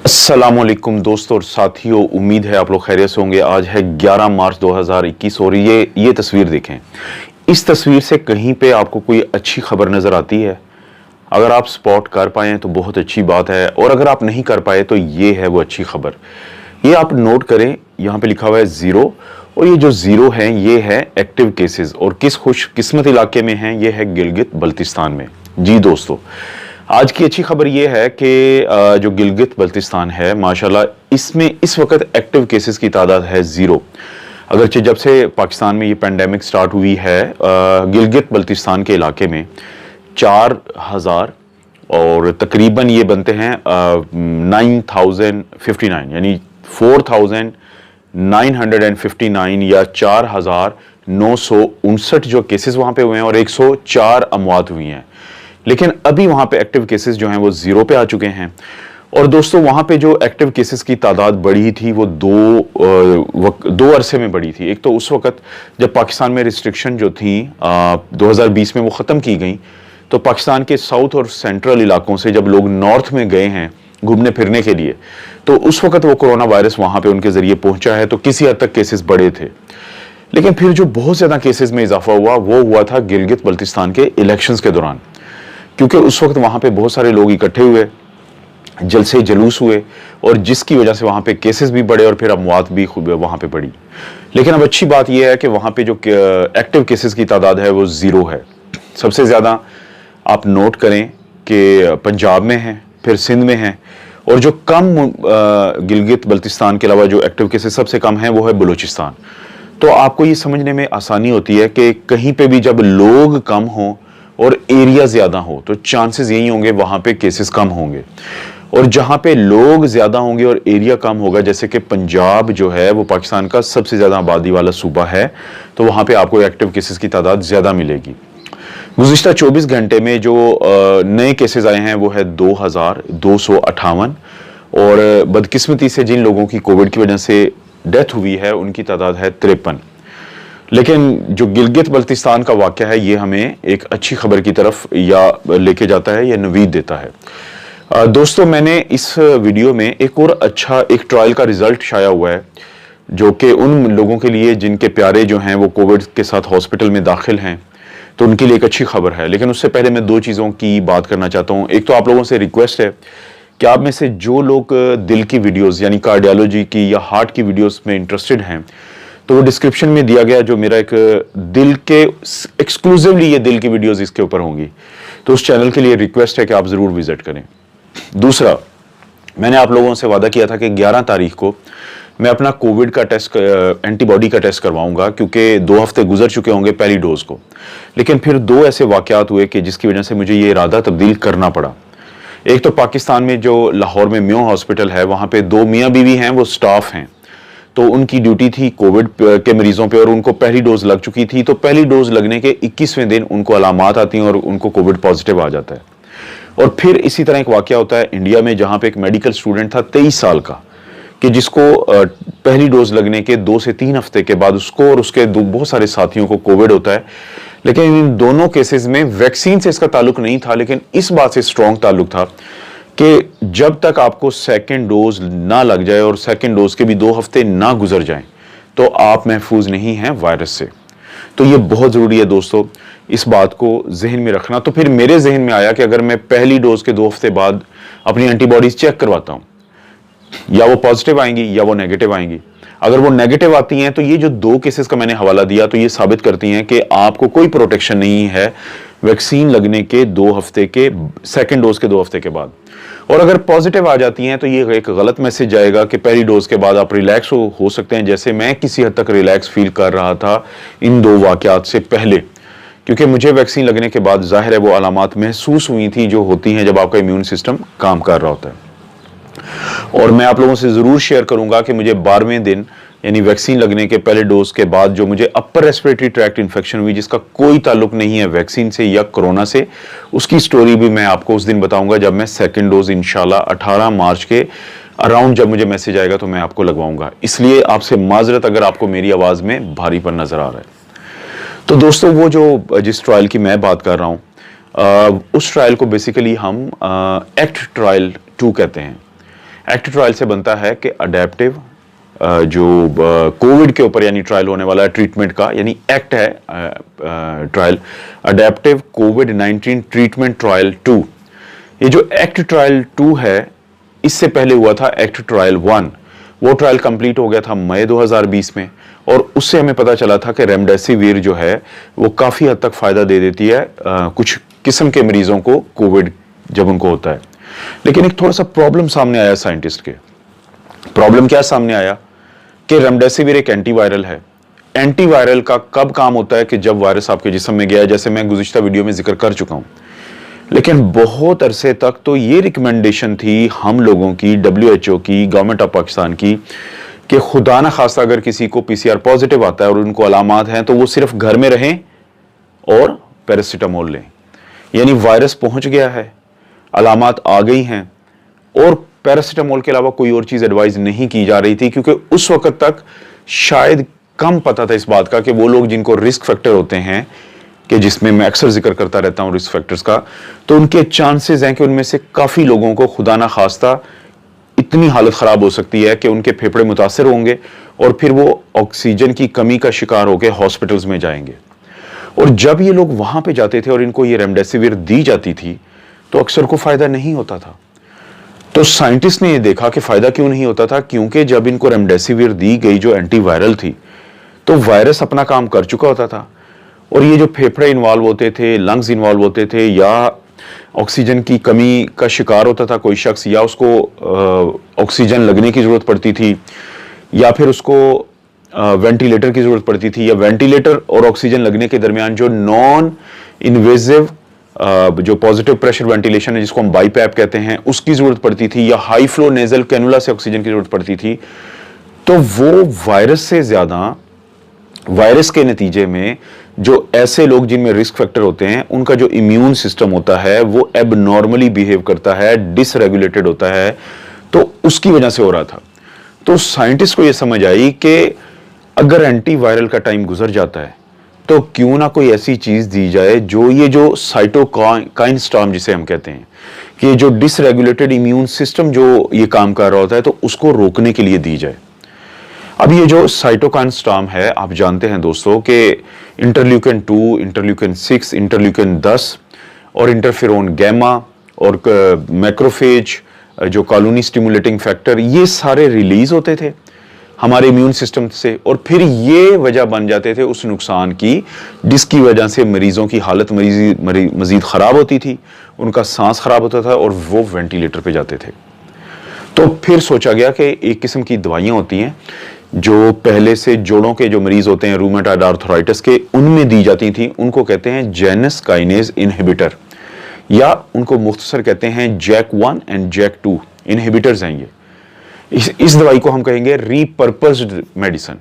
अस्सलामुअलैकुम दोस्तों और साथियों, उम्मीद है आप लोग खैरियत से होंगे। आज है 11 मार्च 2021 और ये तस्वीर देखें। इस तस्वीर से कहीं पे आपको कोई अच्छी खबर नज़र आती है? अगर आप स्पॉट कर पाएँ तो बहुत अच्छी बात है, और अगर आप नहीं कर पाए तो ये है वो अच्छी खबर। ये आप नोट करें, यहाँ पे लिखा हुआ है 0, और ये जो 0 है ये है एक्टिव केसेस, और किस खुशकिस्मत इलाके में है? ये है गिलगित बल्तिस्तान में। जी दोस्तों, आज की अच्छी खबर ये है कि जो गिलगित बल्तिस्तान है माशाल्लाह, इसमें इस वक्त एक्टिव केसेस की तादाद है 0। अगरचे जब से पाकिस्तान में ये पेंडेमिक स्टार्ट हुई है, गिलगित बल्तिस्तान के इलाके में 4000 और तकरीबन ये बनते हैं 9059, यानी 4959 या 4959 जो केसेस वहां पे हुए हैं, और 104 अमवात हुई हैं। लेकिन अभी वहां पे एक्टिव केसेस जो हैं वो 0 पे आ चुके हैं। और दोस्तों, वहां पे जो एक्टिव केसेस की तादाद बढ़ी थी वो दो अरसे में बढ़ी थी। एक तो उस वक्त जब पाकिस्तान में रिस्ट्रिक्शन जो थी 2020 में वो ख़त्म की गई, तो पाकिस्तान के साउथ और सेंट्रल इलाकों से जब लोग नॉर्थ में गए हैं घूमने फिरने के लिए, तो उस वक्त वो कोरोना वायरस वहां पे उनके ज़रिए पहुंचा है, तो किसी हद तक केसेस बढ़े थे। लेकिन फिर जो बहुत ज़्यादा केसेस में इजाफा हुआ वो हुआ था गिलगित बल्तिस्तान के इलेक्शंस के दौरान, क्योंकि उस वक्त वहां पे बहुत सारे लोग इकट्ठे हुए, जलसे जुलूस हुए, और जिसकी वजह से वहां पे केसेस भी बढ़े और फिर अमवात भी वहां पे बढ़ी। लेकिन अब अच्छी बात यह है कि वहां पे जो एक्टिव केसेस की तादाद है वो 0 है। सबसे ज़्यादा आप नोट करें कि पंजाब में है, फिर सिंध में है, और जो कम गिलगित बल्तिस्तान के अलावा जो एक्टिव केसेस सबसे कम है वो है बलूचिस्तान। तो आपको ये समझने में आसानी होती है कि कहीं पे भी जब लोग कम हों और एरिया ज्यादा हो तो चांसेस यही होंगे वहां पे केसेस कम होंगे, और जहां पे लोग ज्यादा होंगे और एरिया कम होगा, जैसे कि पंजाब जो है वो पाकिस्तान का सबसे ज्यादा आबादी वाला सूबा है, तो वहां पे आपको एक्टिव केसेस की तादाद ज्यादा मिलेगी। गुज़िश्ता 24 घंटे में जो नए केसेस आए हैं वो है 2258, और बदकिस्मती से जिन लोगों की कोविड की वजह से डेथ हुई है उनकी तादाद है 53। लेकिन जो गिलगित बल्तिस्तान का वाक़या है ये हमें एक अच्छी खबर की तरफ या लेके जाता है या नवीद देता है। दोस्तों, मैंने इस वीडियो में एक और अच्छा एक ट्रायल का रिजल्ट शाया हुआ है, जो कि उन लोगों के लिए जिनके प्यारे जो हैं वो कोविड के साथ हॉस्पिटल में दाखिल हैं, तो उनके लिए एक अच्छी खबर है। लेकिन उससे पहले मैं 2 चीज़ों की बात करना चाहता हूँ। एक तो आप लोगों से रिक्वेस्ट है कि आप में से जो लोग दिल की वीडियोज़ यानी कार्डियोलॉजी की या हार्ट की वीडियोज़ में इंटरेस्टेड हैं, तो वो डिस्क्रिप्शन में दिया गया जो मेरा एक दिल के एक्सक्लूसिवली ये दिल की वीडियोस इसके ऊपर होंगी, तो उस चैनल के लिए रिक्वेस्ट है कि आप जरूर विजिट करें। दूसरा, मैंने आप लोगों से वादा किया था कि 11 तारीख को मैं अपना कोविड का टेस्ट, एंटीबॉडी का टेस्ट करवाऊंगा, क्योंकि 2 हफ्ते गुजर चुके होंगे पहली डोज को। लेकिन फिर 2 ऐसे वाकयात हुए कि जिसकी वजह से मुझे ये इरादा तब्दील करना पड़ा। एक तो पाकिस्तान में जो लाहौर में म्यो हॉस्पिटल है, वहां पे 2 मियाँ बीवी हैं, वो स्टाफ हैं, तो उनकी ड्यूटी थी कोविड के मरीजों पे, और उनको पहली डोज लग चुकी थी। तो पहली डोज लगने के 21वें दिन उनको अलामात आती हैं और उनको कोविड पॉजिटिव आ जाता है। और फिर इसी तरह एक वाकया होता है इंडिया में, जहां पे एक मेडिकल स्टूडेंट था 23 साल का, कि जिसको पहली डोज लगने के 2 से 3 हफ्ते के बाद उसको और उसके बहुत सारे साथियों को कोविड होता है। लेकिन इन दोनों केसेस में वैक्सीन से इसका ताल्लुक नहीं था, लेकिन इस बात से स्ट्रॉन्ग ताल्लुक था कि जब तक आपको सेकंड डोज ना लग जाए और सेकंड डोज के भी 2 हफ्ते ना गुजर जाएं, तो आप महफूज नहीं हैं वायरस से। तो ये बहुत ज़रूरी है दोस्तों, इस बात को जहन में रखना। तो फिर मेरे जहन में आया कि अगर मैं पहली डोज के 2 हफ्ते बाद अपनी एंटीबॉडीज चेक करवाता हूँ, या वो पॉजिटिव आएंगी या वो नेगेटिव आएंगी। अगर वो नेगेटिव आती हैं तो ये जो 2 केसेस का मैंने हवाला दिया, तो ये साबित करती हैं कि आपको कोई प्रोटेक्शन नहीं है वैक्सीन लगने के 2 हफ्ते के, सेकेंड डोज के 2 हफ्ते के बाद। और अगर पॉजिटिव आ जाती हैं तो ये एक गलत मैसेज जाएगा कि पहली डोज के बाद आप रिलैक्स हो सकते हैं, जैसे मैं किसी हद तक रिलैक्स फील कर रहा था इन 2 वाकयात से पहले, क्योंकि मुझे वैक्सीन लगने के बाद जाहिर है वो अलामात महसूस हुई थी जो होती हैं जब आपका इम्यून सिस्टम काम कर रहा होता है। और मैं आप लोगों से ज़रूर शेयर करूंगा कि मुझे 12वें दिन यानी वैक्सीन लगने के पहले डोज के बाद जो मुझे अपर रेस्पिरेटरी ट्रैक्ट इन्फेक्शन हुई, जिसका कोई ताल्लुक नहीं है वैक्सीन से या कोरोना से, उसकी स्टोरी भी मैं आपको उस दिन बताऊंगा जब मैं सेकंड डोज इंशाल्लाह 18 मार्च के अराउंड जब मुझे मैसेज आएगा तो मैं आपको लगवाऊंगा। इसलिए आपसे माजरत अगर आपको मेरी आवाज़ में भारीपन नज़र आ रहा है। तो दोस्तों, वो जो जिस ट्रायल की मैं बात कर रहा हूँ, उस ट्रायल को बेसिकली हम एक्ट ट्रायल 2 कहते हैं। एक्ट ट्रायल से बनता है कि अडेप्टिव जो कोविड के ऊपर यानी ट्रायल होने वाला है ट्रीटमेंट का, यानी एक्ट है ट्रायल अडेप्टिव कोविड-19 ट्रीटमेंट ट्रायल 2। ये जो एक्ट ट्रायल 2 है, इससे पहले हुआ था एक्ट ट्रायल 1। वो ट्रायल कंप्लीट हो गया था मई 2020 में, और उससे हमें पता चला था कि रेमडेसिविर जो है वो काफी हद तक फायदा दे देती है कुछ किस्म के मरीजों को कोविड जब उनको होता है। लेकिन एक थोड़ा सा प्रॉब्लम सामने आया साइंटिस्ट के। प्रॉब्लम क्या सामने आया कि रेमडेसिविर एक एंटीवायरल है। एंटीवायरल का कब काम होता है कि जब वायरस आपके जिस्म में गया है, जैसे मैं गुज़िश्ता वीडियो में जिक्र कर चुका हूं। लेकिन बहुत अरसे तक तो ये रिकमेंडेशन थी हम लोगों की, WHO की, गवर्नमेंट ऑफ पाकिस्तान की, कि खुदा ना खास्ता अगर किसी को PCR पॉजिटिव आता है और उनको अलामात हैं तो वो सिर्फ घर में रहें और पैरासीटामोल लें। यानी वायरस पहुंच गया है, अलामात आ गई हैं, और पैरासीटामोल के अलावा कोई और चीज एडवाइज नहीं की जा रही थी, क्योंकि उस वक्त तक शायद कम पता था इस बात का कि वो लोग जिनको रिस्क फैक्टर होते हैं, कि जिसमें मैं अक्सर जिक्र करता रहता हूं रिस्क फैक्टर्स का, तो उनके चांसेस हैं कि उनमें से काफी लोगों को खुदा ना खास्ता इतनी हालत खराब हो सकती है कि उनके फेफड़े मुतासर होंगे और फिर वो ऑक्सीजन की कमी का शिकार होकर हॉस्पिटल्स में जाएंगे। और जब ये लोग वहां पे जाते थे और इनको ये रेमडेसिविर दी जाती थी तो अक्सर को फायदा नहीं होता था। तो साइंटिस्ट ने ये देखा कि फायदा क्यों नहीं होता था, क्योंकि जब इनको रेमडेसिविर दी गई जो एंटीवायरल थी तो वायरस अपना काम कर चुका होता था, और ये जो फेफड़े इन्वॉल्व होते थे, लंग्स इन्वॉल्व होते थे, या ऑक्सीजन की कमी का शिकार होता था कोई शख्स, या उसको ऑक्सीजन लगने की जरूरत पड़ती थी, या फिर उसको वेंटिलेटर की जरूरत पड़ती थी, या वेंटिलेटर और ऑक्सीजन लगने के दरमियान जो नॉन इन्वेजिव जो पॉजिटिव प्रेशर वेंटिलेशन है जिसको हम बाईपैप कहते हैं उसकी जरूरत पड़ती थी, या हाई फ्लो नेजल कैनुला से ऑक्सीजन की जरूरत पड़ती थी। तो वो वायरस से ज्यादा, वायरस के नतीजे में जो ऐसे लोग जिनमें रिस्क फैक्टर होते हैं उनका जो इम्यून सिस्टम होता है वो एबनॉर्मली बिहेव करता है, डिसरेगुलेटेड होता है, तो उसकी वजह से हो रहा था। तो साइंटिस्ट को यह समझ आई कि अगर एंटीवायरल का टाइम गुजर जाता है तो क्यों ना कोई ऐसी चीज दी जाए जो ये जो साइटोकाइन स्टॉर्म जिसे हम कहते हैं, कि जो डिसरेगुलेटेड इम्यून सिस्टम जो ये काम कर रहा होता है, तो उसको रोकने के लिए दी जाए। अब ये जो साइटोकाइन स्टॉर्म है, आप जानते हैं दोस्तों कि इंटरल्यूकिन 2, इंटरल्यूकिन 6, इंटरल्यूकिन 10 और इंटरफेरोन गैमा और मैक्रोफेज जो कॉलोनी स्टिमुलेटिंग फैक्टर, ये सारे रिलीज होते थे हमारे इम्यून सिस्टम से, और फिर ये वजह बन जाते थे उस नुकसान की जिसकी वजह से मरीजों की हालत मजीद खराब होती थी, उनका सांस खराब होता था और वो वेंटिलेटर पे जाते थे। तो फिर सोचा गया कि एक किस्म की दवाइयां होती हैं जो पहले से जोड़ों के जो मरीज होते हैं रूमेटॉइड आर्थराइटिस के, उनमें दी जाती थी, उनको कहते हैं जेनस काइनेज इनहिबिटर, या उनको मुख्तसर कहते हैं जैक-1 एंड जैक-2 इनहिबिटर्स हैं ये। इस दवाई को हम कहेंगे रीपर्पस्ड मेडिसिन।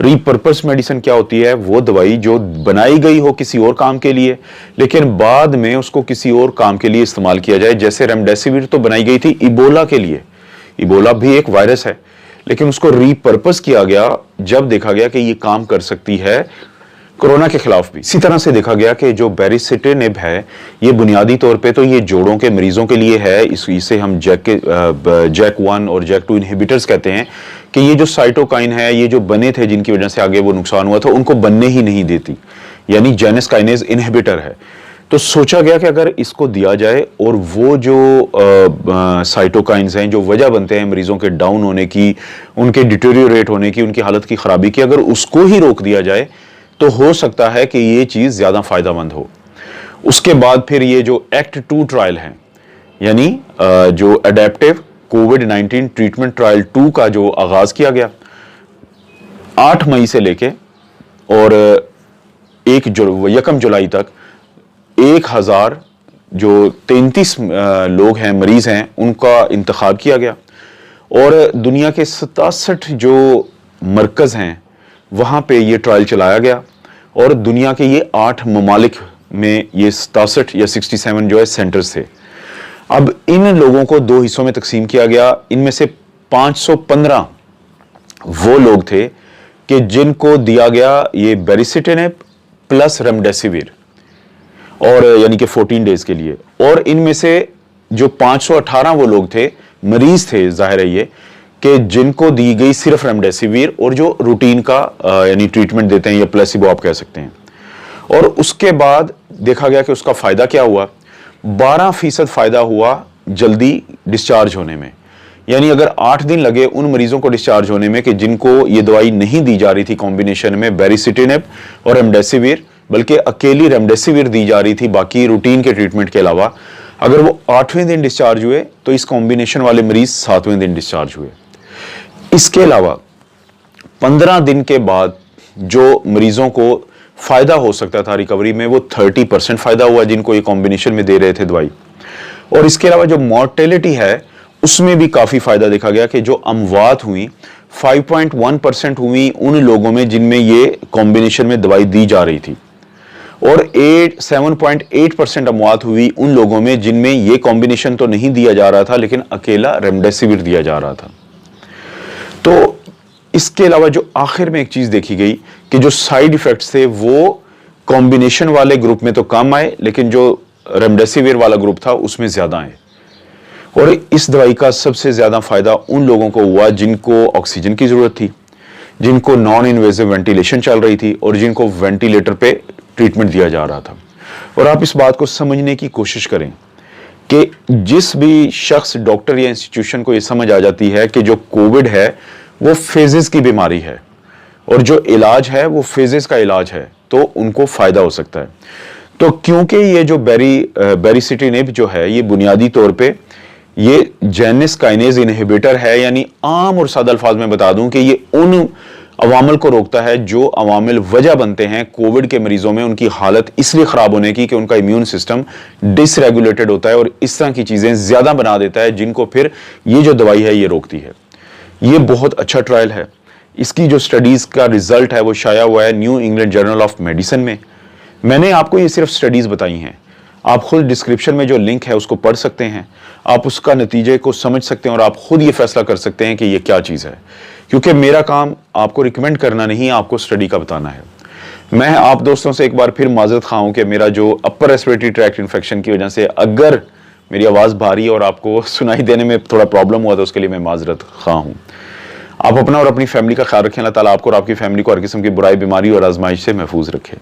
रीपर्पस्ड मेडिसिन क्या होती है? वो दवाई जो बनाई गई हो किसी और काम के लिए लेकिन बाद में उसको किसी और काम के लिए इस्तेमाल किया जाए। जैसे रेमडेसिविर तो बनाई गई थी इबोला के लिए, इबोला भी एक वायरस है, लेकिन उसको रीपर्पस किया गया जब देखा गया कि ये काम कर सकती है कोरोना के खिलाफ भी। इसी तरह से देखा गया कि जो बेरिसिटिनिब है ये बुनियादी तौर पे तो ये जोड़ों के मरीजों के लिए है, इसे हम जैक-1 और जैक-2 इनहिबिटर्स कहते हैं, कि ये जो साइटोकाइन है, ये जो बने थे जिनकी वजह से आगे वो नुकसान हुआ था, उनको बनने ही नहीं देती, यानी जेनस काइनेज इनहिबिटर है। तो सोचा गया कि अगर इसको दिया जाए और वो जो साइटोकाइंस हैं जो वजह बनते हैं मरीजों के डाउन होने की, उनके डिटेरियोरेट होने की, उनकी हालत की खराबी की, अगर उसको ही रोक दिया जाए तो हो सकता है कि ये चीज ज्यादा फायदेमंद हो। उसके बाद फिर ये जो एक्ट 2 ट्रायल है, यानी जो अडेप्टिव कोविड-19 ट्रीटमेंट ट्रायल 2 का जो आगाज किया गया 8 मई से लेके और 1 जुलाई तक 1000 जो 33 लोग हैं, मरीज हैं, उनका इंतखाब किया गया और दुनिया के 67 जो मरकज हैं वहां पे ये ट्रायल चलाया गया और दुनिया के ये 8 ममालिक में ये 67 या 67 जो है सेंटर्स थे। अब इन लोगों को 2 हिस्सों में तकसीम किया गया। इनमें से 515 वो लोग थे कि जिनको दिया गया ये बेरिसिटिनिब प्लस रेमडेसिविर, और यानी कि 14 डेज के लिए, और इनमें से जो 518 वो लोग थे मरीज थे, जाहिर है ये, कि जिनको दी गई सिर्फ रेमडेसिविर और जो रूटीन का यानी ट्रीटमेंट देते हैं या प्लेसिबो आप कह सकते हैं। और उसके बाद देखा गया कि उसका फायदा क्या हुआ, 12% फायदा हुआ जल्दी डिस्चार्ज होने में। यानी अगर 8 दिन लगे उन मरीजों को डिस्चार्ज होने में कि जिनको ये दवाई नहीं दी जा रही थी कॉम्बिनेशन में बेरिसिटिनेब और रेमडेसिविर, बल्कि अकेली रेमडेसिविर दी जा रही थी बाकी रूटीन के ट्रीटमेंट के अलावा, अगर वो 8वें दिन डिस्चार्ज हुए तो इस कॉम्बिनेशन वाले मरीज 7वें दिन डिस्चार्ज हुए। इसके अलावा 15 दिन के बाद जो मरीजों को फायदा हो सकता था रिकवरी में, वो 30% फायदा हुआ जिनको ये कॉम्बिनेशन में दे रहे थे दवाई। और इसके अलावा जो मॉर्टेलिटी है उसमें भी काफी फायदा देखा गया कि जो अमवात हुई 5.1% हुई उन लोगों में जिनमें ये कॉम्बिनेशन में दवाई दी जा रही थी, और 7.8% अमवात हुई उन लोगों में जिनमें ये कॉम्बिनेशन तो नहीं दिया जा रहा था लेकिन अकेला रेमडेसिविर दिया जा रहा था। तो इसके अलावा जो आखिर में एक चीज देखी गई कि जो साइड इफेक्ट्स थे वो कॉम्बिनेशन वाले ग्रुप में तो कम आए, लेकिन जो रेमडेसिविर वाला ग्रुप था उसमें ज्यादा आए। और इस दवाई का सबसे ज्यादा फायदा उन लोगों को हुआ जिनको ऑक्सीजन की जरूरत थी, जिनको नॉन इन्वेसिव वेंटिलेशन चल रही थी और जिनको वेंटिलेटर पे ट्रीटमेंट दिया जा रहा था। और आप इस बात को समझने की कोशिश करें कि जिस भी शख्स, डॉक्टर या इंस्टीट्यूशन को ये समझ आ जाती है कि जो कोविड है वो फेजेस की बीमारी है और जो इलाज है वो फेजेस का इलाज है, तो उनको फायदा हो सकता है। तो क्योंकि ये जो बेरिसिटिनेब जो है ये बुनियादी तौर पे ये जैनिस काइनेज इनहिबिटर है, यानी आम और सादा अल्फाज में बता दूं कि ये उन अवामिल को रोकता है जो अवामिल वजह बनते हैं कोविड के मरीजों में उनकी हालत इसलिए खराब होने की कि उनका इम्यून सिस्टम डिसरेगुलेटेड होता है और इस तरह की चीजें ज्यादा बना देता है जिनको फिर ये जो दवाई है ये रोकती है। ये बहुत अच्छा ट्रायल है। इसकी जो स्टडीज का रिजल्ट है वो शाया हुआ है new England journal of medicine में। मैंने आपको ये सिर्फ स्टडीज बताई हैं, आप खुद डिस्क्रिप्शन में जो लिंक है उसको पढ़ सकते हैं, आप उसका नतीजे को समझ सकते हैं और आप खुद ये फैसला कर सकते हैं कि ये क्या चीज है। क्योंकि मेरा काम आपको रिकमेंड करना नहीं, आपको स्टडी का बताना है। मैं आप दोस्तों से एक बार फिर माजरत खा हूं कि मेरा जो अपर रेस्पिरेटरी ट्रैक्ट इन्फेक्शन की वजह से अगर मेरी आवाज भारी और आपको सुनाई देने में थोड़ा प्रॉब्लम हुआ तो उसके लिए मैं माजरत खा हूं। आप अपना और अपनी फैमिली का ख्याल रखें। अल्लाह ताला आपको और आपकी फैमिली को हर किस्म की बुराई, बीमारी और आजमाइश से महफूज रखे।